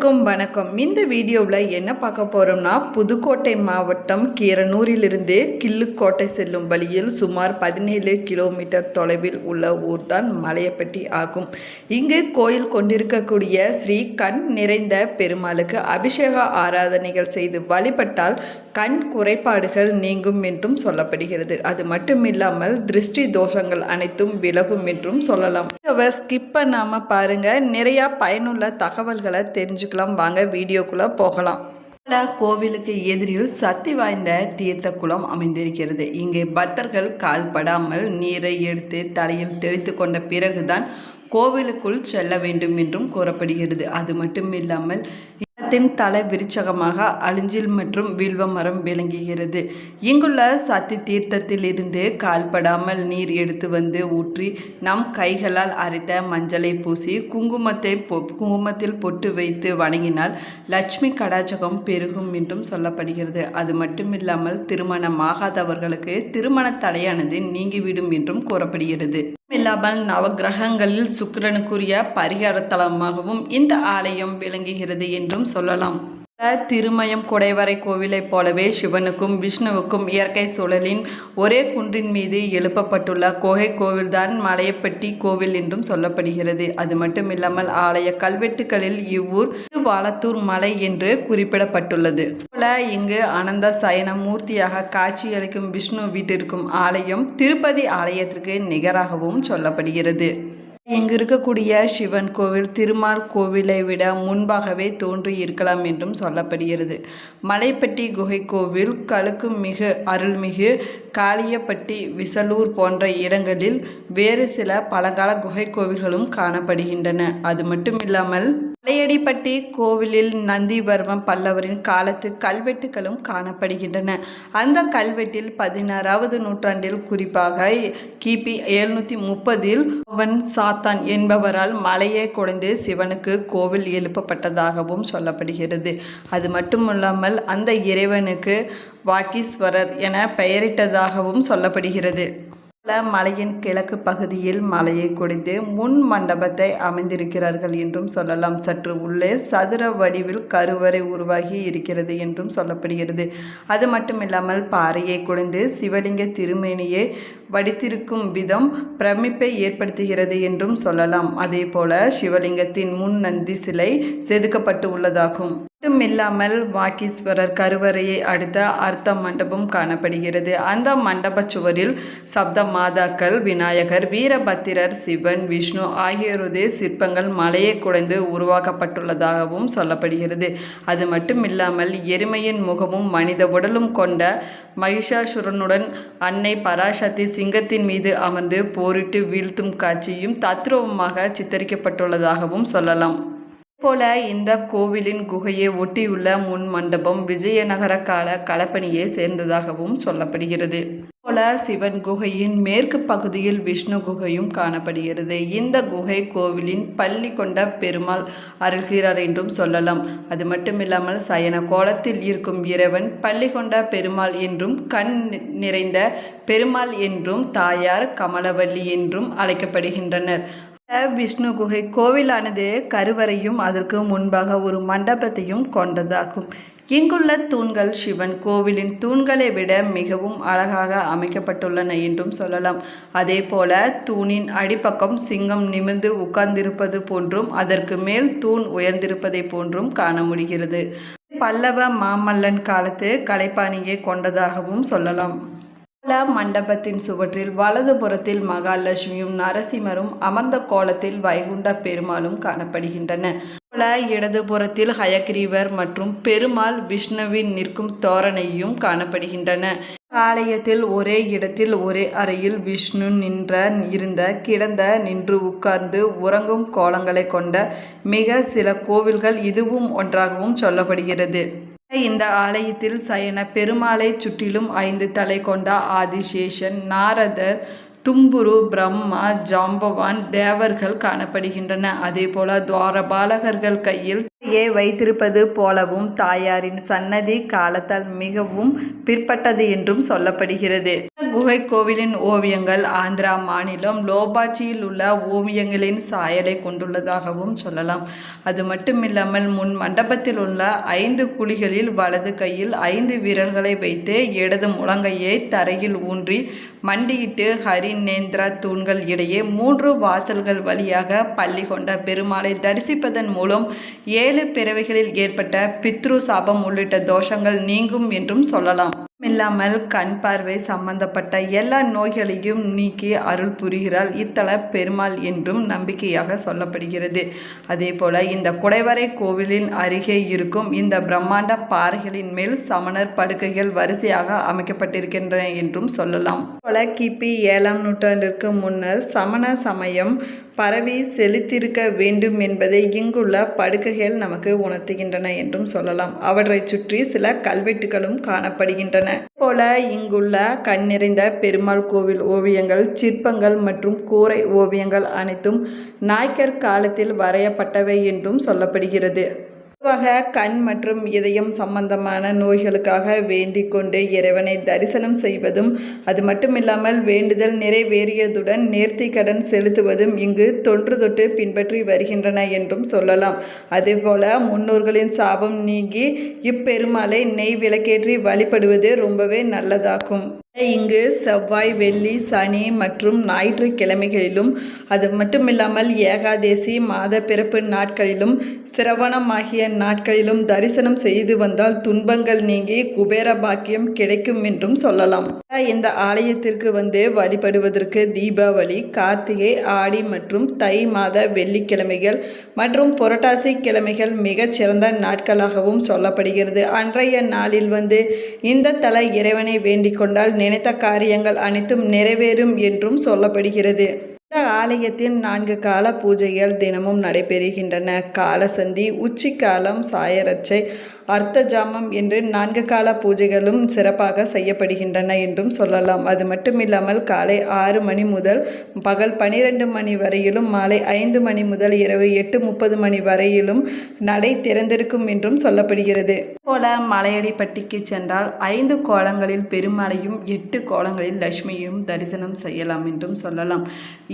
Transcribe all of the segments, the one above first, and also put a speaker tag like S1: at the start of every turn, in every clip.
S1: அனைவருக்கும் வணக்கம். இந்த வீடியோவில் என்ன பார்க்க போகிறோம்னா, புதுக்கோட்டை மாவட்டம் கீரனூரிலிருந்து கிள்ளுக்கோட்டை செல்லும் வழியில் சுமார் 17 கிலோமீட்டர் தொலைவில் உள்ள ஊர்தான் மலையப்பட்டி ஆகும். இங்கு கோயில் கொண்டிருக்கக்கூடிய ஸ்ரீ கண் நிறைந்த பெருமாளுக்கு அபிஷேக ஆராதனைகள் செய்து வழிபட்டால் கண் குறைபாடுகள் நீங்கும் என்றும் சொல்லப்படுகிறது. அது மட்டுமில்லாமல் திருஷ்டி தோஷங்கள் அனைத்தும் விலகும் என்றும் சொல்லலாம். ஸ்கிப் பண்ணாம பாருங்க, நிறைய பயனுள்ள தகவல்களை தெரிஞ்சுக்கலாம். வாங்க வீடியோக்குள்ள போகலாம். கோவிலுக்கு எதிரில் சக்தி வாய்ந்த தீர்த்த குளம் அமைந்திருக்கிறது. இங்கே பக்தர்கள் கால்படாமல் நீரை எடுத்து தலையில் தெளித்து கொண்ட பிறகுதான் கோவிலுக்குள் செல்ல வேண்டும் என்றும் கூறப்படுகிறது. அது மட்டுமில்லாமல் தலை விருட்சகமாக அழிஞ்சில் மற்றும் வில்வ மரம் விளங்குகிறது. இங்குள்ள சக்தி தீர்த்தத்தில் இருந்து கால்படாமல் நீர் எடுத்து வந்து ஊற்றி நம் கைகளால் அரைத்த மஞ்சளை பூசி குங்குமத்தில் பொட்டு வைத்து வணங்கினால் லட்சுமி கடாச்சகம் பெருகும் என்றும் சொல்லப்படுகிறது. அது மட்டுமில்லாமல் திருமணமாகாதவர்களுக்கு திருமண தடையானது நீங்கிவிடும் என்றும் கூறப்படுகிறது. இல்லாமல் நவகிரகங்களில் சுக்கிரனுக்குரிய பரிகார தலமாகவும் இந்த ஆலயம் விளங்குகிறது என்றும் சொல்லலாம். திருமயம் குடைவரை கோவிலைப் போலவே சிவனுக்கும் விஷ்ணுவுக்கும் இயற்கை சூழலின் ஒரே குன்றின் மீது எழுப்பப்பட்டுள்ள குகை கோவில்தான் மலையப்பட்டி கோவில் என்றும் சொல்லப்படுகிறது. அது மட்டுமில்லாமல் ஆலய கல்வெட்டுகளில் இவ்வூர் வாலத்தூர் மலை என்று குறிப்பிடப்பட்டுள்ளது. இங்கு அனந்த சயன மூர்த்தியாக காட்சியளிக்கும் விஷ்ணு வீட்டிற்கும் ஆலயம் திருப்பதி ஆலயத்திற்கு நிகராகவும் சொல்லப்படுகிறது. இங்கு இருக்கக்கூடிய சிவன் கோவில் திருமால் கோவிலை விட முன்பாகவே தோன்றி இருக்கலாம் என்றும் சொல்லப்படுகிறது. மலைப்பட்டி குகை கோவில் கழுக்குமிகு அருள்மிகு காளியப்பட்டி விசலூர் போன்ற இடங்களில் வேறு சில பழங்கால குகை கோவில்களும் காணப்படுகின்றன. அது மட்டுமில்லாமல் மலையடிப்பட்டி கோவிலில் நந்திவர்ம பல்லவரின் காலத்து கல்வெட்டுகளும் காணப்படுகின்றன. அந்த கல்வெட்டில் 16வது நூற்றாண்டில் குறிப்பாக கிபி 730இல் அவன் சாத்தான் என்பவரால் மலையை குடைந்து சிவனுக்கு கோவில் எழுப்பப்பட்டதாகவும் சொல்லப்படுகிறது. அது மட்டுமல்லாமல் அந்த இறைவனுக்கு வாக்கீஸ்வரர் என பெயரிட்டதாகவும் சொல்லப்படுகிறது. மலையின் கிழக்கு பகுதியில் மலையை குடைந்து முன் மண்டபத்தை அமைந்திருக்கிறார்கள் என்றும் சொல்லலாம். சற்று உள்ளே சதுர வடிவில் கருவறை உருவாகி இருக்கிறது என்றும் சொல்லப்படுகிறது. அது மட்டுமில்லாமல் பாறையை குடைந்து சிவலிங்க திருமேனியை வடித்திருக்கும் விதம் பிரமிப்பை ஏற்படுத்துகிறது என்றும் சொல்லலாம். அதே போல சிவலிங்கத்தின் முன் நந்தி சிலை செதுக்கப்பட்டு உள்ளதாகும். மட்டுமில்லாமல் வாக்கீஸ்வரர் கருவறையை அடுத்த அர்த்த மண்டபம் காணப்படுகிறது. அந்த மண்டப சுவரில் சப்த மாதாக்கள், விநாயகர், வீரபத்திரர், சிவன், விஷ்ணு ஆகியோரது சிற்பங்கள் மலையை குடைந்து உருவாக்கப்பட்டுள்ளதாகவும் சொல்லப்படுகிறது. அது மட்டுமில்லாமல் எருமையின் முகமும் மனித உடலும் கொண்ட மகிஷாசுரனுடன் அன்னை பராசக்தி சிங்கத்தின் மீது அமர்ந்து போரிட்டு வீழ்த்தும் காட்சியும் தத்ரூபமாக சித்தரிக்கப்பட்டுள்ளதாகவும் சொல்லலாம். போல இந்த கோவிலின் குகையை ஒட்டியுள்ள முன் மண்டபம் விஜயநகர கால களப்பணியை சேர்ந்ததாகவும் சொல்லப்படுகிறது. போல சிவன் குகையின் மேற்கு பகுதியில் விஷ்ணு குகையும் காணப்படுகிறது. இந்த குகை கோவிலின் பள்ளி கொண்ட பெருமாள் அருள்கிறார் என்றும் சொல்லலாம். அது மட்டுமில்லாமல் சயன கோலத்தில் இருக்கும் இறைவன் பள்ளி கொண்ட பெருமாள் என்றும் கண் நிறைந்த பெருமாள் என்றும் தாயார் கமலவல்லி என்றும் அழைக்கப்படுகின்றனர். விஷ்ணு குகை கோவிலானது கருவறையும் அதற்கு முன்பாக ஒரு மண்டபத்தையும் கொண்டதாகும். இங்குள்ள தூண்கள் சிவன் கோவிலின் தூண்களை விட மிகவும் அழகாக அமைக்கப்பட்டுள்ளன என்றும் சொல்லலாம். அதே போல தூணின் அடிப்பக்கம் சிங்கம் நிமிர்ந்து உட்கார்ந்திருப்பது போன்றும் அதற்கு மேல் தூண் உயர்ந்திருப்பதை போன்றும் காண முடிகிறது. பல்லவ மாமல்லன் காலத்து கலைப்பாணியை கொண்டதாகவும் சொல்லலாம். மண்டபத்தின் சுவற்றில் வலது புறத்தில் மகாலட்சுமியும் நரசிம்மரும் அமர்ந்த கோலத்தில் வைகுண்ட பெருமாளும் காணப்படுகின்றன. இடது புறத்தில் ஹயக்ரீவர் மற்றும் பெருமாள் விஷ்ணுவின் நிற்கும் தோரணையும் காணப்படுகின்றன. ஆலயத்தில் ஒரே இடத்தில் ஒரே அறையில் விஷ்ணு கிடந்த நின்று உட்கார்ந்து உறங்கும் கோலங்களை கொண்ட மிக சில கோவில்கள் இதுவும் ஒன்றாகவும் சொல்லப்படுகிறது. இந்த ஆலயத்தில் சயன பெருமாளை சுற்றிலும் 5 தலை கொண்ட ஆதிசேஷன், நாரதர், தும்புரு, பிரம்மா, ஜாம்பவான் தேவர்கள் காணப்படுகின்றன. அதே போல துவாரபாலகர்கள் கையில் வைத்திருப்பது போலவும் தாயாரின் சன்னதி காலத்தால் மிகவும் பிற்பட்டது என்றும் சொல்லப்படுகிறது. குகை கோவிலின் ஓவியங்கள் ஆந்திரா மாநிலம் லோபாச்சியில் உள்ள ஓவியங்களின் சாயலை கொண்டுள்ளதாகவும் சொல்லலாம். அது மட்டுமில்லாமல் முன் மண்டபத்தில் உள்ள 5 குழிகளில் வலது கையில் 5 விரல்களை வைத்து இடது முழங்கையை தரையில் ஊன்றி மண்டியிட்டு ஹரிநேந்திரா தூண்கள் இடையே 3 வாசல்கள் வழியாக பள்ளி கொண்ட பெருமாளை தரிசிப்பதன் மூலம் 7 பிறவிகளில் ஏற்பட்ட பித்ரு சாபம் உள்ளிட்ட தோஷங்கள் நீங்கும் என்றும் சொல்லலாம். இல்லாமல் கண் பார்வை சம்பந்தப்பட்ட எல்லா நோய்களையும் நீக்கி அருள் புரிகிறாள் இத்தல பெருமாள் என்றும் நம்பிக்கையாக சொல்லப்படுகிறது. அதே போல இந்த குடைவரை கோவிலின் அருகே இருக்கும் இந்த பிரம்மாண்ட பாறைகளின் மேல் சமணர் படுக்கைகள் வரிசையாக அமைக்கப்பட்டிருக்கின்றன என்றும் சொல்லலாம். போல கிபி 7ஆம் நூற்றாண்டிற்கு முன்னர் சமண சமயம் பரவி செலுத்திருக்க வேண்டும் என்பதை இங்குள்ள படுக்கைகள் நமக்கு உணர்த்துகின்றன என்றும் சொல்லலாம். அவற்றை சுற்றி சில கல்வெட்டுகளும் காணப்படுகின்றன. போல இங்குள்ள கண் நிறைந்த பெருமாள் கோவில் ஓவியங்கள், சிற்பங்கள் மற்றும் கூரை ஓவியங்கள் அனைத்தும் நாயக்கர் காலத்தில் வரையப்பட்டவை என்றும் சொல்லப்படுகிறது. பொதுவாக கண் மற்றும் இதயம் சம்பந்தமான நோய்களுக்காக வேண்டிக் கொண்டு இறைவனை தரிசனம் செய்வதும், அது மட்டுமில்லாமல் வேண்டுதல் நிறைவேறியதுடன் நேர்த்தி கடன் செலுத்துவதும் இங்கு தொன்று தொட்டு பின்பற்றி வருகின்றன என்றும் சொல்லலாம். அதேபோல முன்னோர்களின் சாபம் நீங்கி இப்பெருமாளை நெய் விளக்கேற்றி வழிபடுவது ரொம்பவே நல்லதாகும். இங்கு செவ்வாய், வெள்ளி, சனி மற்றும் ஞாயிற்றுக்கிழமைகளிலும், அது மட்டுமில்லாமல் ஏகாதேசி, மாத பிறப்பு நாட்களிலும், சிரவணம் ஆகிய நாட்களிலும் தரிசனம் செய்து வந்தால் துன்பங்கள் நீங்கி குபேர பாக்கியம் கிடைக்கும் என்றும் சொல்லலாம். இந்த ஆலயத்திற்கு வந்து வழிபடுவதற்கு தீபாவளி, கார்த்திகை, ஆடி மற்றும் தை மாத வெள்ளிக்கிழமைகள் மற்றும் புரட்டாசி கிழமைகள் மிகச் சிறந்த நாட்களாகவும் சொல்லப்படுகிறது. அன்றைய நாளில் வந்து இந்த தல இறைவனை வேண்டிக் கொண்டால் நினைத்த காரியங்கள் அனைத்தும் நிறைவேறும் என்றும் சொல்லப்படுகிறது. இந்த ஆலயத்தின் 4 கால பூஜைகள் தினமும் நடைபெறுகின்றன. காலசந்தி, உச்சிக்காலம், சாயரட்சை, அர்த்தஜாமம் என்று 4 கால பூஜைகளும் சிறப்பாக செய்யப்படுகின்றன என்றும் சொல்லலாம். அது மட்டுமில்லாமல் காலை 6 மணி முதல் பகல் 12 மணி வரையிலும், மாலை 5 மணி முதல் இரவு 8:30 மணி வரையிலும் நடை திறந்திருக்கும் என்றும் சொல்லப்படுகிறது. போல மலையடிப்பட்டிக்கு சென்றால் 5 கோலங்களில் பெருமாளையும் 8 கோலங்களில் லட்சுமியையும் தரிசனம் செய்யலாம் என்றும் சொல்லலாம்.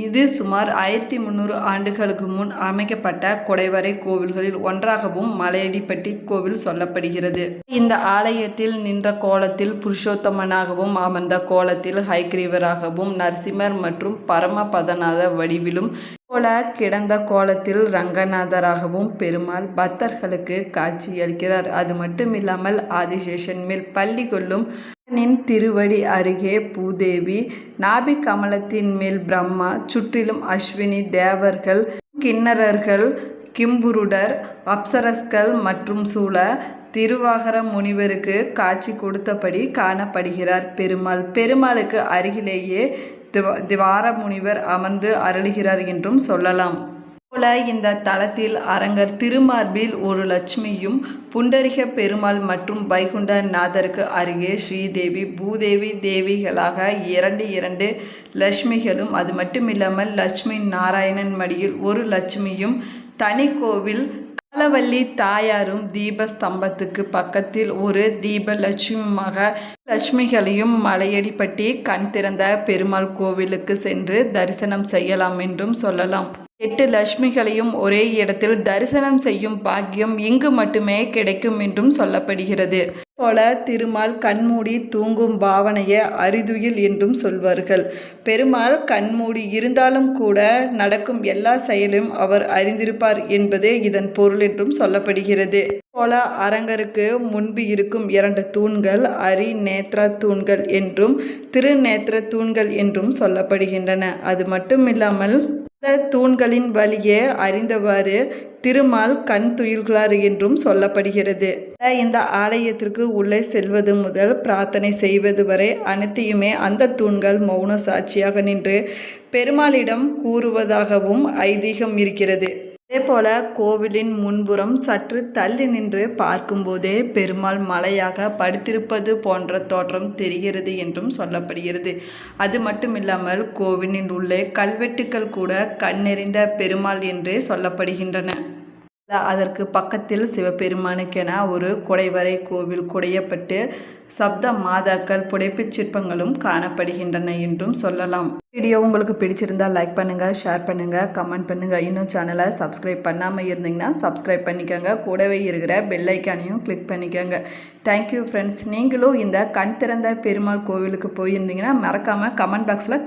S1: இது சுமார் 1300 ஆண்டுகளுக்கு முன் அமைக்கப்பட்ட குடைவரை கோவில்களில் ஒன்றாகவும் மலையடிப்பட்டி கோவில் சொல்லப்படுகிறது. இந்த ஆலயத்தில் நின்ற கோலத்தில் புருஷோத்தமனாகவும், அமர்ந்த கோலத்தில் ஹயக்ரீவராகவும், நரசிம்மர் மற்றும் பரமபதநாத வடிவிலும், போல கிடந்த கோலத்தில் ரங்கநாதராகவும் பெருமாள் பக்தர்களுக்கு காட்சியளிக்கிறார். அது மட்டுமில்லாமல் ஆதிசேஷன் மேல் பள்ளி கொள்ளும் திருவடி அருகே பூதேவி, நாபி கமலத்தின் மேல் பிரம்மா, சுற்றிலும் அஸ்வினி தேவர்கள், கிண்ணறர்கள், கிம்புருடர், அப்சரஸ்கள் மற்றும் சூழ திருவாகர முனிவருக்கு காட்சி கொடுத்தபடி காணப்படுகிறார் பெருமாள். பெருமாளுக்கு அருகிலேயே திவார முனிவர் அமர்ந்து அருளுகிறார் என்றும் சொல்லலாம். போல இந்த தலத்தில் அரங்கர் திருமார்பில் ஒரு லட்சுமியும், புண்டரிக பெருமாள் மற்றும் வைகுண்ட நாதருக்கு அருகே ஸ்ரீதேவி, பூதேவி தேவிகளாக 2 லட்சுமிகளும், அது மட்டுமில்லாமல் லட்சுமி நாராயணன் மடியில் ஒரு லட்சுமியும், தனி கோவில் காலவல்லி தாயாரும் தீபஸ்தம்பத்துக்கு பக்கத்தில் ஒரு தீப லட்சுமிகளையும் மலையடிப்பட்டி கண் திறந்த பெருமாள் கோவிலுக்கு சென்று தரிசனம் செய்யலாம் என்றும் சொல்லலாம். 8 லட்சுமிகளையும் ஒரே இடத்தில் தரிசனம் செய்யும் பாக்கியம் இங்கு மட்டுமே கிடைக்கும் என்றும் சொல்லப்படுகிறது. போல திருமால் கண்மூடி தூங்கும் பாவனையை அரிதுயில் என்றும் சொல்வார்கள். பெருமாள் கண்மூடி இருந்தாலும் கூட நடக்கும் எல்லா செயலும் அவர் அறிந்திருப்பார் என்பது இதன் பொருள் என்றும் சொல்லப்படுகிறது. போல அரங்கருக்கு முன்பு இருக்கும் 2 தூண்கள் நேத்ரா தூண்கள் என்றும் திருநேத்திர தூண்கள் என்றும் சொல்லப்படுகின்றன. அது மட்டுமில்லாமல் இந்த தூண்களின் வழியே அறிந்தவாறு திருமால் கண் துயில்கிறார் என்றும் சொல்லப்படுகிறது. இந்த ஆலயத்திற்கு உள்ளே செல்வது முதல் பிரார்த்தனை செய்வது வரை அனைத்தையுமே அந்த தூண்கள் மௌன சாட்சியாக நின்று பெருமாளிடம் கூறுவதாகவும் ஐதீகம் இருக்கிறது. அதேபோல கோவிலின் முன்புறம் சற்று தள்ளி நின்று பார்க்கும்போதே பெருமாள் மலையாக படுத்திருப்பது போன்ற தோற்றம் தெரிகிறது என்றும் சொல்லப்படுகிறது. அது மட்டுமில்லாமல் கோவிலின் உள்ளே கல்வெட்டுக்கள் கூட கண்ணெறிந்த பெருமாள் என்றே சொல்லப்படுகின்றன. அதற்கு பக்கத்தில் சிவபெருமானுக்கென ஒரு குடைவரை கோவில் குடையப்பட்டு சப்த மாதாக்கள் புடைப்புச் சிற்பங்களும் காணப்படுகின்றன என்றும் சொல்லலாம். வீடியோ உங்களுக்கு பிடிச்சிருந்தால் லைக் பண்ணுங்கள், ஷேர் பண்ணுங்கள், கமெண்ட் பண்ணுங்கள். இன்னும் சேனலை சப்ஸ்கிரைப் பண்ணாமல் இருந்தீங்கன்னா சப்ஸ்கிரைப் பண்ணிக்கோங்க. கூடவே இருக்கிற பெல் ஐக்கானையும் கிளிக் பண்ணிக்கோங்க. Thank you friends. நீங்களும் இந்த கண் திறந்த பெருமாள் கோவிலுக்கு போயிருந்தீங்கன்னா மறக்காமல் கமெண்ட் பாக்ஸில்